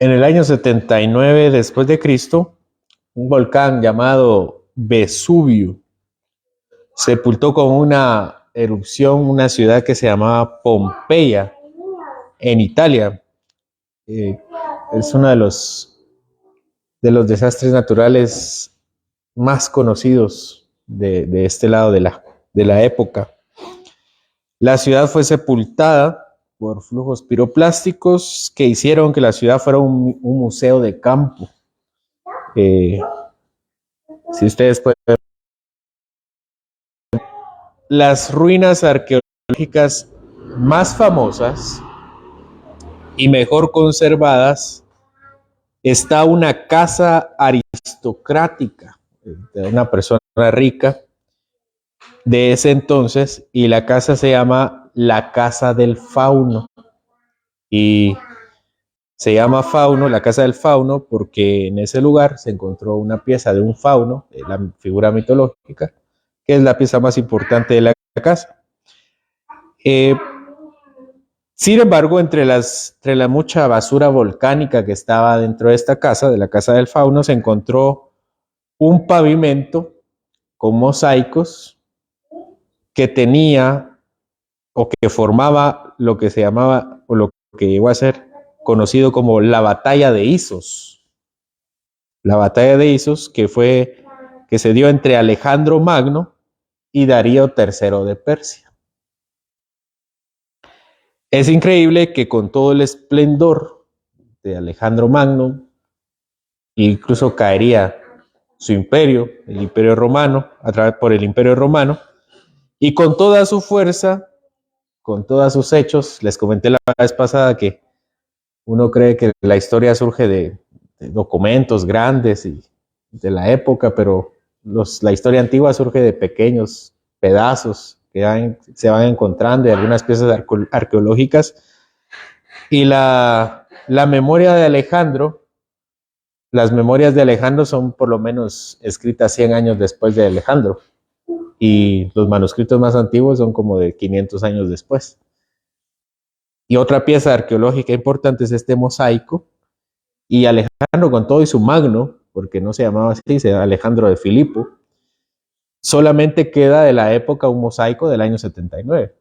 En el año 79 después de Cristo, un volcán llamado Vesubio sepultó con una erupción una ciudad que se llamaba Pompeya, en Italia. Eh, es uno de los desastres naturales más conocidos de este lado de la época. La ciudad fue sepultada por flujos piroplásticos que hicieron que la ciudad fuera un museo de campo. Eh, si ustedes pueden, las ruinas arqueológicas más famosas y mejor conservadas, está una casa aristocrática de una persona rica de ese entonces, y la casa se llama la Casa del Fauno. Y se llama Fauno, la Casa del Fauno, porque en ese lugar se encontró una pieza de un fauno, de la figura mitológica, que es la pieza más importante de la casa. Sin embargo, entre la mucha basura volcánica que estaba dentro de esta casa, de la Casa del Fauno, se encontró un pavimento con mosaicos que tenía o que formaba lo que se llamaba, o lo que llegó a ser conocido como la Batalla de Isos. La Batalla de Isos, que se dio entre Alejandro Magno y Darío III de Persia. Es increíble que con todo el esplendor de Alejandro Magno, incluso caería su imperio, el Imperio Romano, por el Imperio Romano, y con toda su fuerza, con todos sus hechos. Les comenté la vez pasada que uno cree que la historia surge de documentos grandes y de la época, pero la historia antigua surge de pequeños pedazos que se van encontrando, de algunas piezas arqueológicas. Y la memoria de Alejandro, las memorias de Alejandro son por lo menos escritas 100 años después de Alejandro, y los manuscritos más antiguos son como de 500 años después. Y otra pieza arqueológica importante es este mosaico, y Alejandro, con todo y su magno, porque no se llamaba así, se llama Alejandro de Filipo, solamente queda de la época un mosaico del año 79,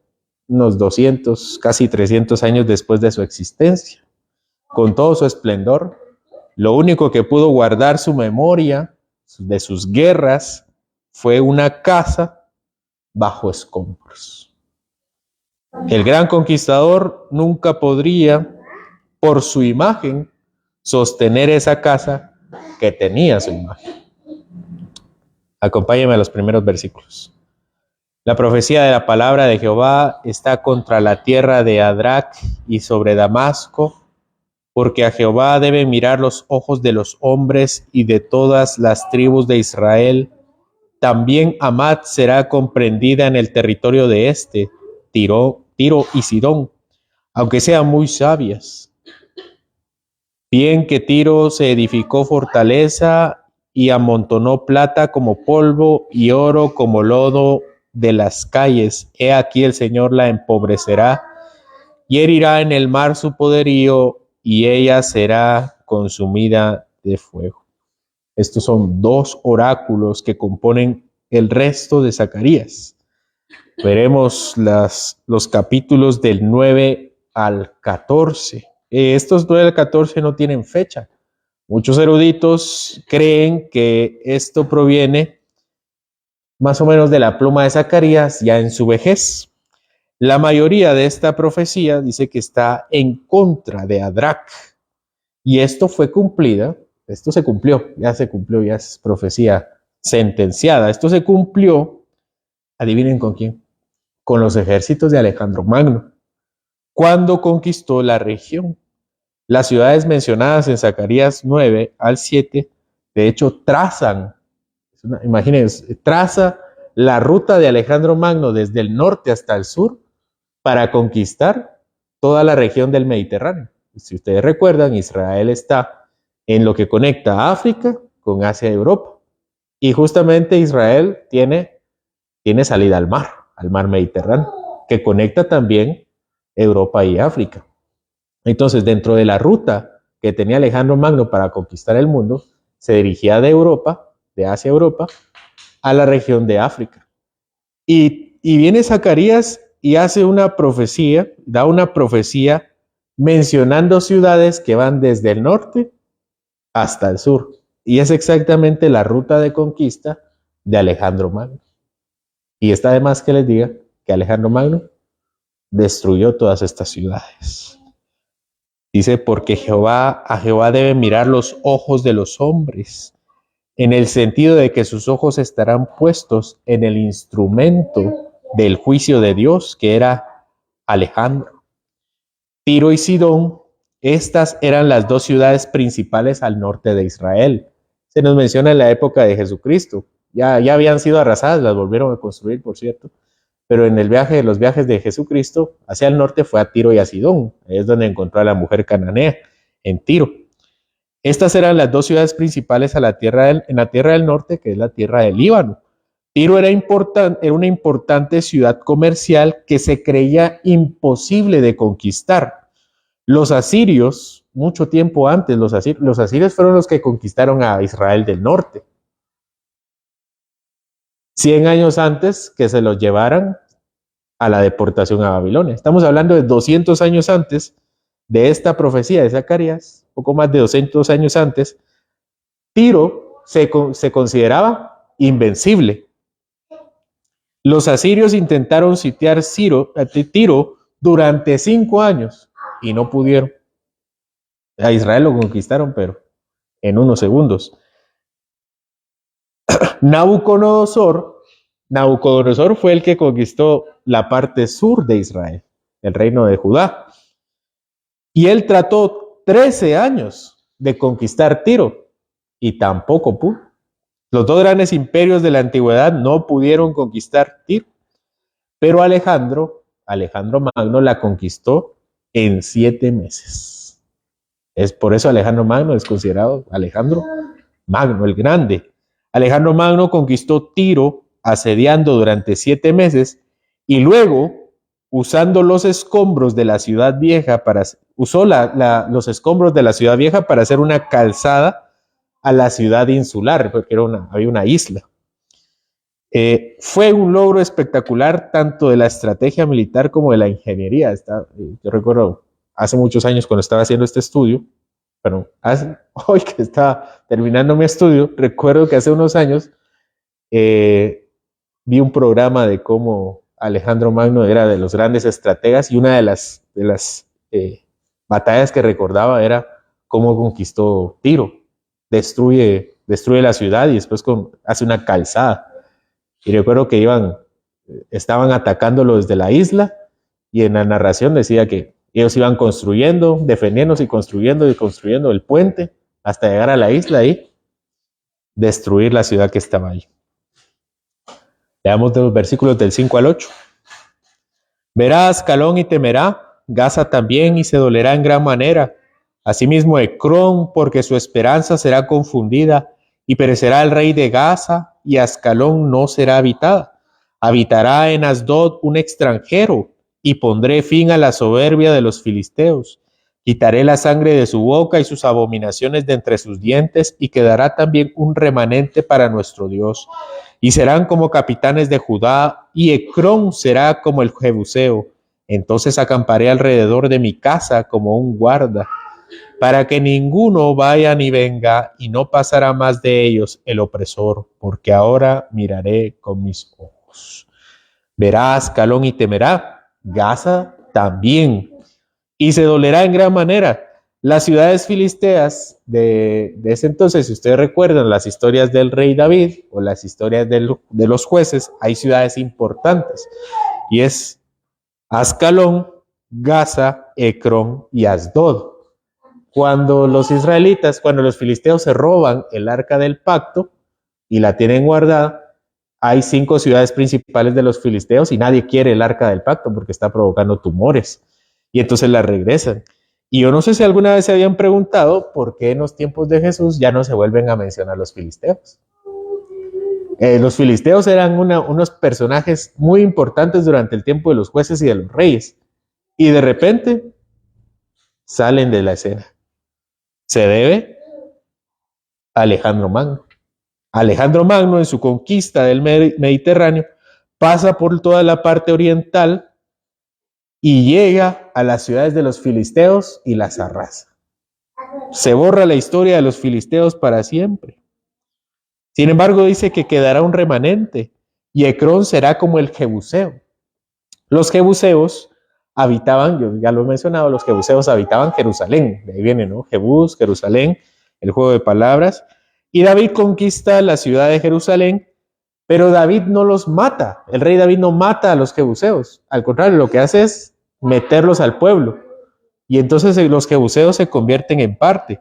unos 200, casi 300 años después de su existencia. Con todo su esplendor, lo único que pudo guardar su memoria de sus guerras fue una casa bajo escombros. El gran conquistador nunca podría, por su imagen, sostener esa casa que tenía su imagen. Acompáñenme a los primeros versículos. La profecía de la palabra de Jehová está contra la tierra de Adrac y sobre Damasco, porque a Jehová deben mirar los ojos de los hombres y de todas las tribus de Israel. También Hamat será comprendida en el territorio de Tiro y Sidón, aunque sean muy sabias. Bien que Tiro se edificó fortaleza y amontonó plata como polvo y oro como lodo de las calles. He aquí el Señor la empobrecerá y herirá en el mar su poderío, y ella será consumida de fuego. Estos son dos oráculos que componen el resto de Zacarías. Veremos los capítulos del 9 al 14. Estos 9 al 14 no tienen fecha. Muchos eruditos creen que esto proviene más o menos de la pluma de Zacarías ya en su vejez. La mayoría de esta profecía dice que está en contra de Adrac, y esto fue cumplida, esto se cumplió, ya es profecía sentenciada. Esto se cumplió, adivinen con quién, con los ejércitos de Alejandro Magno, cuando conquistó la región. Las ciudades mencionadas en Zacarías 9 al 7, de hecho, imagínense, traza la ruta de Alejandro Magno desde el norte hasta el sur para conquistar toda la región del Mediterráneo. Si ustedes recuerdan, Israel está en lo que conecta África con Asia y Europa. Y justamente Israel tiene salida al mar Mediterráneo, que conecta también Europa y África. Entonces, dentro de la ruta que tenía Alejandro Magno para conquistar el mundo se dirigía de Europa, de Asia a Europa, a la región de África. Y viene Zacarías y hace una profecía, da una profecía mencionando ciudades que van desde el norte hasta el sur. Y es exactamente la ruta de conquista de Alejandro Magno. Y está de más que les diga que Alejandro Magno destruyó todas estas ciudades. Dice, porque a Jehová deben mirar los ojos de los hombres, en el sentido de que sus ojos estarán puestos en el instrumento del juicio de Dios, que era Alejandro. Tiro y Sidón, estas eran las dos ciudades principales al norte de Israel. Se nos menciona en la época de Jesucristo. Ya habían sido arrasadas, las volvieron a construir, por cierto. Pero en los viajes de Jesucristo hacia el norte fue a Tiro y a Sidón. Ahí es donde encontró a la mujer cananea, en Tiro. Estas eran las dos ciudades principales en la tierra del norte, que es la tierra del Líbano. Tiro era una importante ciudad comercial que se creía imposible de conquistar. Los asirios, mucho tiempo antes, los asirios fueron los que conquistaron a Israel del norte. 100 años antes que se los llevaran a la deportación a Babilonia. Estamos hablando de 200 años antes de esta profecía de Zacarías, poco más de 200 años antes. Tiro se consideraba invencible. Los asirios intentaron sitiar Tiro durante 5 años y no pudieron. A Israel lo conquistaron, pero en unos segundos. Nabucodonosor fue el que conquistó la parte sur de Israel, el reino de Judá. Y él trató 13 años de conquistar Tiro y tampoco pudo. Los dos grandes imperios de la antigüedad no pudieron conquistar Tiro, pero Alejandro Magno la conquistó en 7 meses. Es por eso Alejandro Magno es considerado Alejandro Magno, el Grande. Alejandro Magno conquistó Tiro asediando durante 7 meses y luego, usando los escombros de la ciudad vieja, usó los escombros de la ciudad vieja para hacer una calzada a la ciudad insular, porque había una isla. Fue un logro espectacular tanto de la estrategia militar como de la ingeniería. Yo recuerdo hace muchos años cuando estaba haciendo este estudio, pero hoy que estaba terminando mi estudio, recuerdo que hace unos años vi un programa de cómo Alejandro Magno era de los grandes estrategas y una de las batallas que recordaba era cómo conquistó Tiro. Destruye la ciudad y después hace una calzada. Y recuerdo que estaban atacándolo desde la isla y en la narración decía que ellos iban construyendo, defendiéndose y construyendo el puente hasta llegar a la isla y destruir la ciudad que estaba ahí. Leamos de los versículos del 5 al 8. Verá Ascalón y temerá, Gaza también y se dolerá en gran manera. Asimismo Ecrón, porque su esperanza será confundida, y perecerá el rey de Gaza, y Ascalón no será habitada. Habitará en Asdod un extranjero, y pondré fin a la soberbia de los filisteos. Quitaré la sangre de su boca y sus abominaciones de entre sus dientes, y quedará también un remanente para nuestro Dios. Y serán como capitanes de Judá, y Ecrón será como el Jebuseo. Entonces acamparé alrededor de mi casa como un guarda, para que ninguno vaya ni venga, y no pasará más de ellos el opresor, porque ahora miraré con mis ojos. Verá Ascalón y temerá, Gaza también, y se dolerá en gran manera. Las ciudades filisteas de ese entonces, si ustedes recuerdan las historias del rey David o las historias de los jueces, hay ciudades importantes, y es Ascalón, Gaza, Ecrón y Asdod. Cuando los filisteos se roban el arca del pacto y la tienen guardada, hay 5 ciudades principales de los filisteos y nadie quiere el arca del pacto porque está provocando tumores. Y entonces la regresan. Y yo no sé si alguna vez se habían preguntado por qué en los tiempos de Jesús ya no se vuelven a mencionar los filisteos. Los filisteos eran unos personajes muy importantes durante el tiempo de los jueces y de los reyes. Y de repente salen de la escena. Se debe a Alejandro Magno. Alejandro Magno, en su conquista del Mediterráneo, pasa por toda la parte oriental y llega a las ciudades de los filisteos y las arrasa. Se borra la historia de los filisteos para siempre. Sin embargo, dice que quedará un remanente y Ecrón será como el Jebuseo. Los jebuseos habitaban, yo ya lo he mencionado, los jebuseos habitaban Jerusalén. De ahí viene, ¿no? Jebús, Jerusalén, el juego de palabras. Y David conquista la ciudad de Jerusalén, pero David no los mata. El rey David no mata a los jebuseos. Al contrario, lo que hace es meterlos al pueblo. Y entonces los jebuseos se convierten en parte.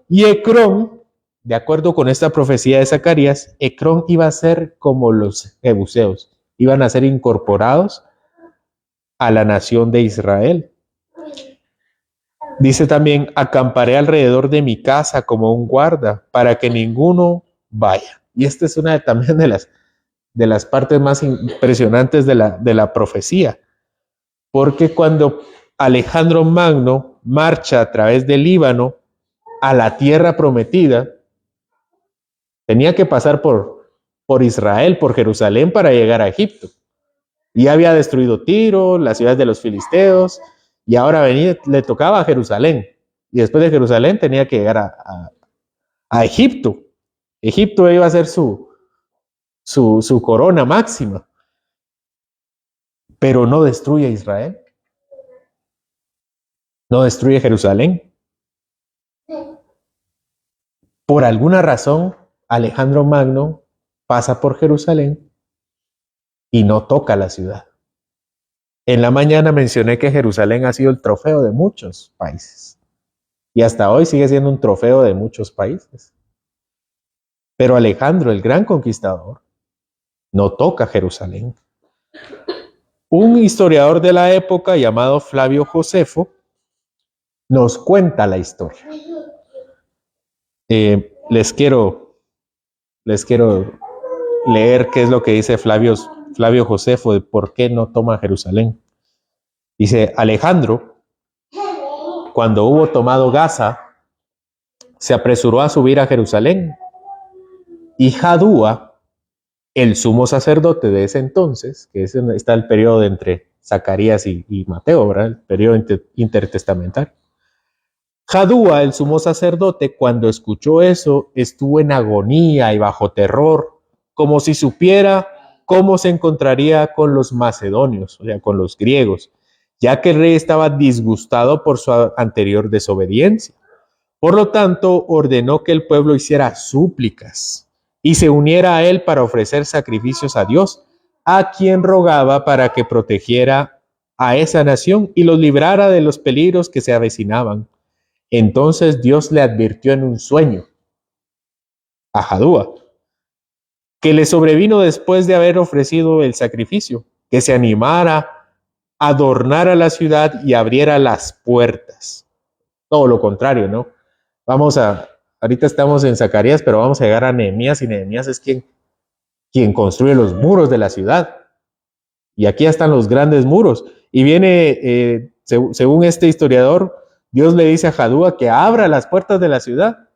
Y Ecrón, de acuerdo con esta profecía de Zacarías, Ecrón iba a ser como los jebuseos. Iban a ser incorporados a la nación de Israel. Dice también, acamparé alrededor de mi casa como un guarda para que ninguno vaya. Y esta es una también de las partes más impresionantes de la profecía. Porque cuando Alejandro Magno marcha a través del Líbano a la tierra prometida, tenía que pasar por Israel, por Jerusalén, para llegar a Egipto. Y había destruido Tiro, las ciudades de los filisteos, y ahora le tocaba a Jerusalén. Y después de Jerusalén tenía que llegar a Egipto. Egipto iba a ser su corona máxima. Pero no destruye Israel. No destruye Jerusalén. Por alguna razón, Alejandro Magno pasa por Jerusalén y no toca la ciudad. En la mañana mencioné que Jerusalén ha sido el trofeo de muchos países. Y hasta hoy sigue siendo un trofeo de muchos países. Pero Alejandro, el gran conquistador, no toca Jerusalén. Un historiador de la época llamado Flavio Josefo nos cuenta la historia. Les quiero leer qué es lo que dice Flavio Josefo de por qué no toma Jerusalén. Dice, Alejandro, cuando hubo tomado Gaza, se apresuró a subir a Jerusalén. Y Jadúa, el sumo sacerdote de ese entonces, que está el periodo entre Zacarías y Mateo, ¿verdad? El periodo intertestamentario. Jadúa, el sumo sacerdote, cuando escuchó eso, estuvo en agonía y bajo terror, como si supiera cómo se encontraría con los macedonios, o sea, con los griegos, ya que el rey estaba disgustado por su anterior desobediencia. Por lo tanto, ordenó que el pueblo hiciera súplicas y se uniera a él para ofrecer sacrificios a Dios, a quien rogaba para que protegiera a esa nación y los librara de los peligros que se avecinaban. Entonces Dios le advirtió en un sueño a Jadúa, que le sobrevino después de haber ofrecido el sacrificio, que se animara, adornara la ciudad y abriera las puertas. Todo lo contrario, ¿no? Ahorita estamos en Zacarías, pero vamos a llegar a Nehemías, y Nehemías es quien construye los muros de la ciudad. Y aquí están los grandes muros. Y viene, según este historiador, Dios le dice a Jadúa que abra las puertas de la ciudad.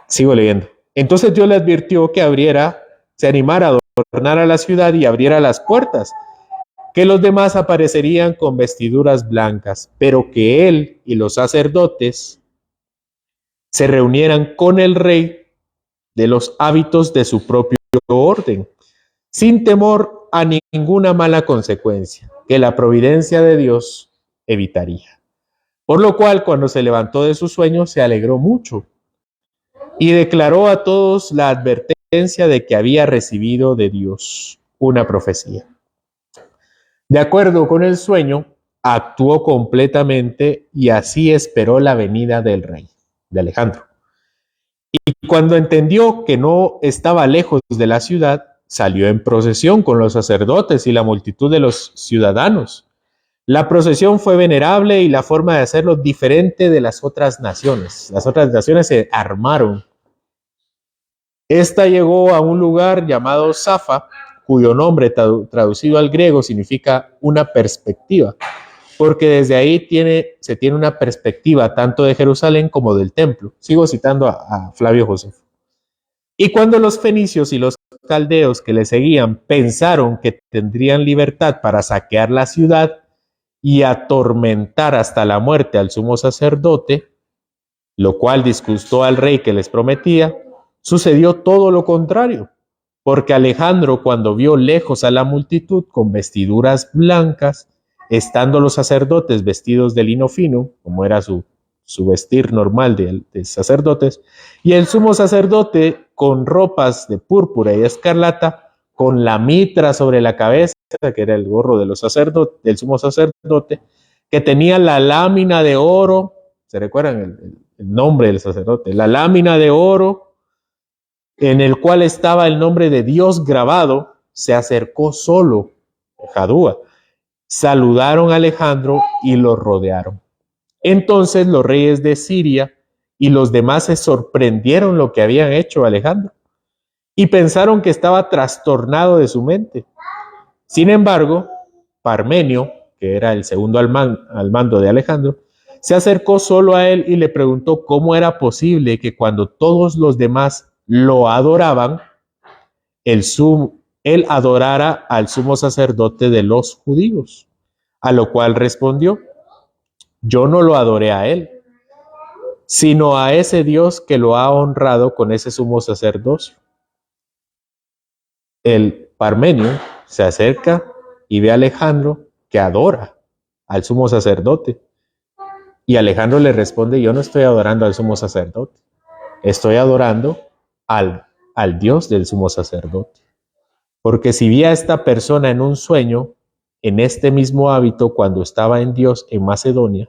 Sigo leyendo. Entonces Dios le advirtió que se animara a adornar a la ciudad y abriera las puertas, que los demás aparecerían con vestiduras blancas, pero que él y los sacerdotes se reunieran con el rey de los hábitos de su propio orden, sin temor a ninguna mala consecuencia, que la providencia de Dios evitaría. Por lo cual, cuando se levantó de su sueño, se alegró mucho y declaró a todos la advertencia de que había recibido de Dios una profecía. De acuerdo con el sueño, actuó completamente y así esperó la venida del rey, de Alejandro. Y cuando entendió que no estaba lejos de la ciudad, salió en procesión con los sacerdotes y la multitud de los ciudadanos. La procesión fue venerable y la forma de hacerlo diferente de las otras naciones. Las otras naciones se armaron. Esta llegó a un lugar llamado Safa, cuyo nombre traducido al griego significa una perspectiva. porque desde ahí se tiene una perspectiva tanto de Jerusalén como del templo. Sigo citando a Flavio Josefo. Y cuando los fenicios y los caldeos que le seguían pensaron que tendrían libertad para saquear la ciudad y atormentar hasta la muerte al sumo sacerdote, lo cual disgustó al rey que les prometía, sucedió todo lo contrario, porque Alejandro, cuando vio lejos a la multitud con vestiduras blancas, estando los sacerdotes vestidos de lino fino, como era su vestir normal de sacerdotes, y el sumo sacerdote con ropas de púrpura y escarlata, con la mitra sobre la cabeza, que era el gorro de los sacerdotes, del sumo sacerdote, que tenía la lámina de oro, ¿se recuerdan el nombre del sacerdote? La lámina de oro en el cual estaba el nombre de Dios grabado, se acercó solo, Jadúa. Saludaron a Alejandro y lo rodearon. Entonces los reyes de Siria y los demás se sorprendieron lo que habían hecho a Alejandro y pensaron que estaba trastornado de su mente. Sin embargo, Parmenio, que era el segundo al mando de Alejandro, se acercó solo a él y le preguntó cómo era posible que cuando todos los demás lo adoraban, él adorara al sumo sacerdote de los judíos. A lo cual respondió: yo no lo adoré a él, sino a ese Dios que lo ha honrado con ese sumo sacerdocio. El Parmenio se acerca y ve a Alejandro que adora al sumo sacerdote. Y Alejandro le responde: yo no estoy adorando al sumo sacerdote, estoy adorando al Dios del sumo sacerdote. Porque si vi a esta persona en un sueño, en este mismo hábito, cuando estaba en Dios en Macedonia,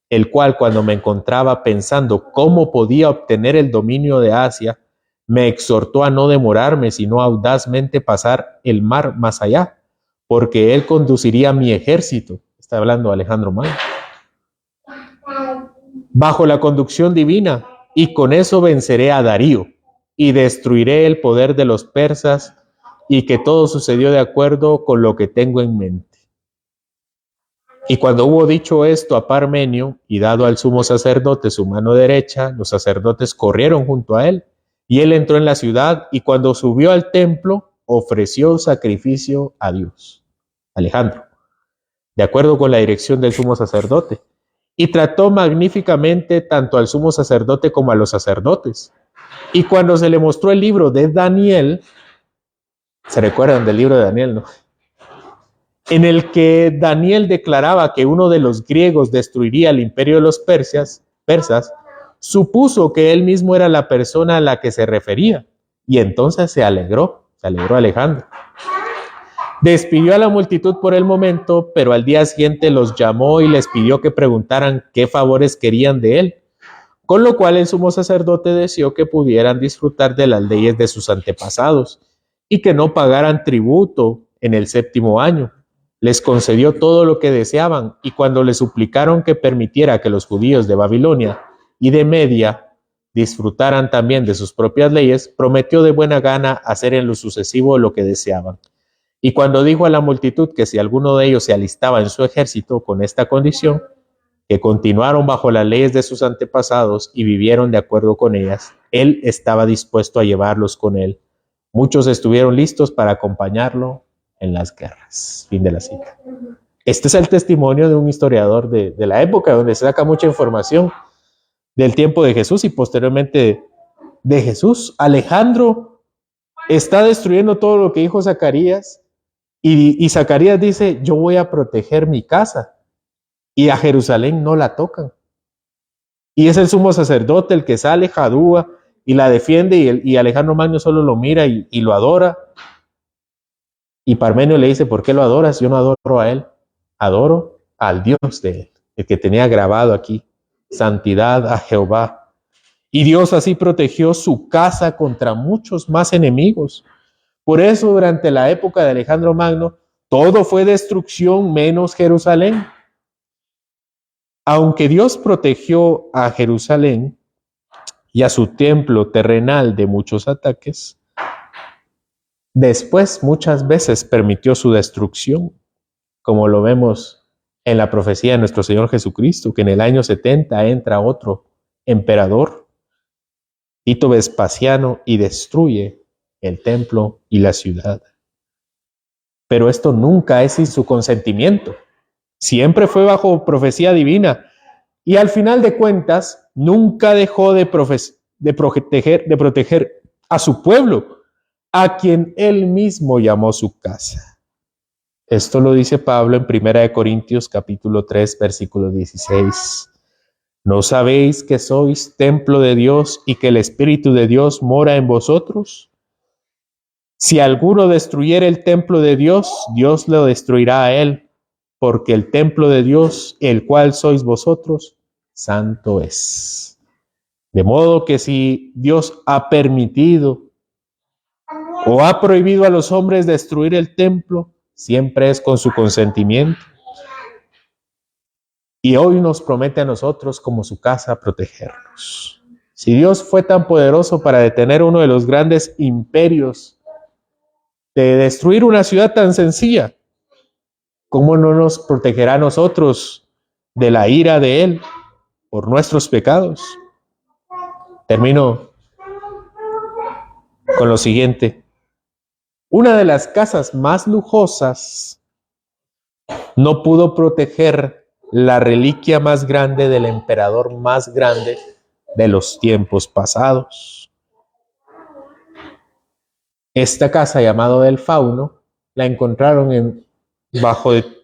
el cual, cuando me encontraba pensando cómo podía obtener el dominio de Asia, me exhortó a no demorarme, sino audazmente pasar el mar más allá, porque él conduciría mi ejército. Está hablando Alejandro Magno. Bajo la conducción divina, y con eso venceré a Darío, y destruiré el poder de los persas, y que todo sucedió de acuerdo con lo que tengo en mente. Y cuando hubo dicho esto a Parmenio y dado al sumo sacerdote su mano derecha, los sacerdotes corrieron junto a él, y él entró en la ciudad, y cuando subió al templo, ofreció sacrificio a Dios, Alejandro, de acuerdo con la dirección del sumo sacerdote, y trató magníficamente tanto al sumo sacerdote como a los sacerdotes. Y cuando se le mostró el libro de Daniel, ¿se recuerdan del libro de Daniel, no? En el que Daniel declaraba que uno de los griegos destruiría el imperio de los persas, supuso que él mismo era la persona a la que se refería, y entonces se alegró Alejandro. Despidió a la multitud por el momento, pero al día siguiente los llamó y les pidió que preguntaran qué favores querían de él, con lo cual el sumo sacerdote deseó que pudieran disfrutar de las leyes de sus antepasados y que no pagaran tributo en el 7º año. Les concedió todo lo que deseaban, y cuando le suplicaron que permitiera que los judíos de Babilonia y de Media disfrutaran también de sus propias leyes, prometió de buena gana hacer en lo sucesivo lo que deseaban. Y cuando dijo a la multitud que si alguno de ellos se alistaba en su ejército con esta condición, que continuaron bajo las leyes de sus antepasados y vivieron de acuerdo con ellas, él estaba dispuesto a llevarlos con él. Muchos estuvieron listos para acompañarlo en las guerras. Fin de la cita. Este es el testimonio de un historiador de la época, donde se saca mucha información del tiempo de Jesús y posteriormente de Jesús. Alejandro está destruyendo todo lo que dijo Zacarías, y Zacarías dice: yo voy a proteger mi casa, y a Jerusalén no la tocan. Y es el sumo sacerdote el que sale, Jadúa, y la defiende, y Alejandro Magno solo lo mira y lo adora. Y Parmenio le dice: ¿por qué lo adoras? Yo no adoro a él, adoro al Dios de él, el que tenía grabado aquí: santidad a Jehová. Y Dios así protegió su casa contra muchos más enemigos. Por eso, durante la época de Alejandro Magno, todo fue destrucción menos Jerusalén. Aunque Dios protegió a Jerusalén y a su templo terrenal de muchos ataques, después muchas veces permitió su destrucción, como lo vemos en la profecía de nuestro Señor Jesucristo, que en el año 70 entra otro emperador, Tito Vespasiano, y destruye el templo y la ciudad. Pero esto nunca es sin su consentimiento. Siempre fue bajo profecía divina y al final de cuentas nunca dejó de proteger a su pueblo, a quien él mismo llamó su casa. Esto lo dice Pablo en 1 Corintios capítulo 3, versículo 16. ¿No sabéis que sois templo de Dios y que el Espíritu de Dios mora en vosotros? Si alguno destruyere el templo de Dios, Dios lo destruirá a él, porque el templo de Dios, el cual sois vosotros, santo es. De modo que si Dios ha permitido o ha prohibido a los hombres destruir el templo, siempre es con su consentimiento. Y hoy nos promete a nosotros como su casa protegernos. Si Dios fue tan poderoso para detener uno de los grandes imperios, de destruir una ciudad tan sencilla, ¿cómo no nos protegerá a nosotros de la ira de Él por nuestros pecados? Termino con lo siguiente. Una de las casas más lujosas no pudo proteger la reliquia más grande del emperador más grande de los tiempos pasados. Esta casa llamada del Fauno la encontraron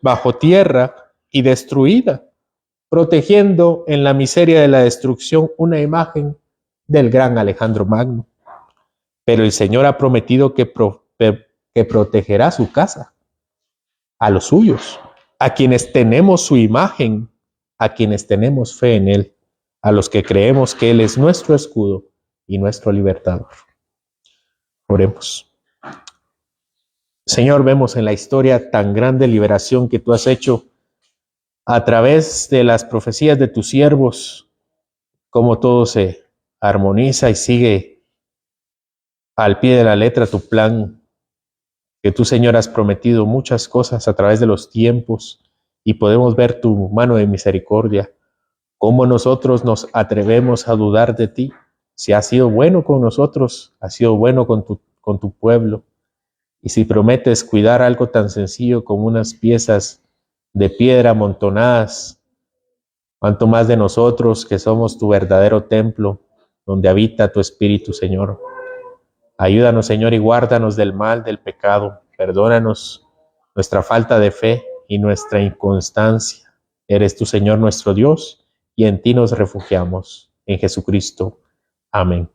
bajo tierra y destruida, protegiendo en la miseria de la destrucción una imagen del gran Alejandro Magno. Pero el Señor ha prometido que protegerá su casa, a los suyos, a quienes tenemos su imagen, a quienes tenemos fe en Él, a los que creemos que Él es nuestro escudo y nuestro libertador. Oremos. Señor, vemos en la historia tan grande liberación que tú has hecho a través de las profecías de tus siervos, cómo todo se armoniza y sigue al pie de la letra tu plan, que tú, Señor, has prometido muchas cosas a través de los tiempos y podemos ver tu mano de misericordia. Cómo nosotros nos atrevemos a dudar de ti. Si has sido bueno con nosotros, has sido bueno con tu pueblo. Y si prometes cuidar algo tan sencillo como unas piezas de piedra amontonadas, cuanto más de nosotros que somos tu verdadero templo, donde habita tu Espíritu, Señor. Ayúdanos, Señor, y guárdanos del mal, del pecado. Perdónanos nuestra falta de fe y nuestra inconstancia. Eres tú, Señor, nuestro Dios, y en ti nos refugiamos. En Jesucristo. Amén.